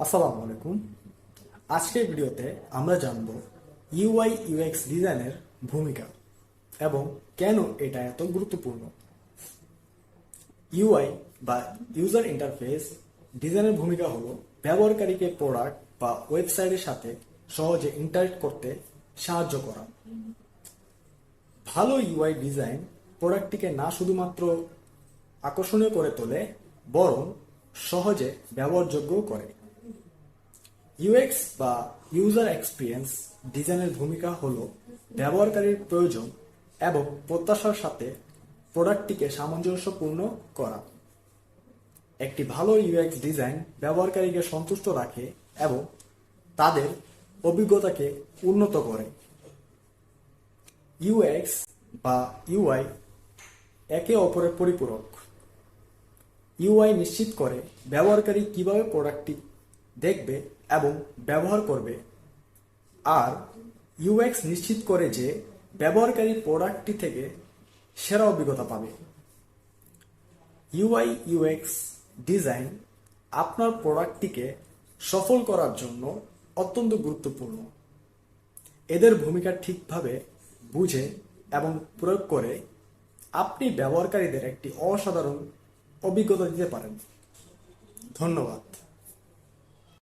আসসালামু আলাইকুম। আজকের ভিডিওতে আমরা জানব ইউআই ইউএক্স ডিজাইনের ভূমিকা এবং কেন এটা এত গুরুত্বপূর্ণ। ইউআই বা ইউজার ইন্টারফেস ডিজাইনের ভূমিকা হলো ব্যবহারকারীকে প্রোডাক্ট বা ওয়েবসাইটের সাথে সহজে ইন্টারেক্ট করতে সাহায্য করা। ভালো ইউআই ডিজাইন প্রোডাক্টটিকে না শুধুমাত্র আকর্ষণীয় করে তোলে, বরং সহজে ব্যবহারযোগ্য করে। ইউএক্স বা ইউজার এক্সপিরিয়েন্স ডিজাইনের ভূমিকা হলো ব্যবহারকারীর প্রয়োজন এবং প্রত্যাশার সাথে প্রোডাক্টটিকে সামঞ্জস্যপূর্ণ করা। একটি ভালো ইউএক্স ডিজাইন ব্যবহারকারীকে সন্তুষ্ট রাখে এবং তাদের অভিজ্ঞতাকে উন্নত করে। ইউএক্স বা ইউআই একে অপরের পরিপূরক। ইউআই নিশ্চিত করে ব্যবহারকারী কিভাবে প্রোডাক্টটি দেখবে এবং ব্যবহার করবে, আর ইউএক্স নিশ্চিত করে যে ব্যবহারকারী প্রোডাক্টটি থেকে সেরা অভিজ্ঞতা পাবে। ইউআই ইউএক্স ডিজাইন আপনার প্রোডাক্টটিকে সফল করার জন্য অত্যন্ত গুরুত্বপূর্ণ। এদের ভূমিকা ঠিকভাবে বুঝে এবং প্রয়োগ করে আপনি ব্যবহারকারীদের একটি অসাধারণ অভিজ্ঞতা দিতে পারেন। ধন্যবাদ।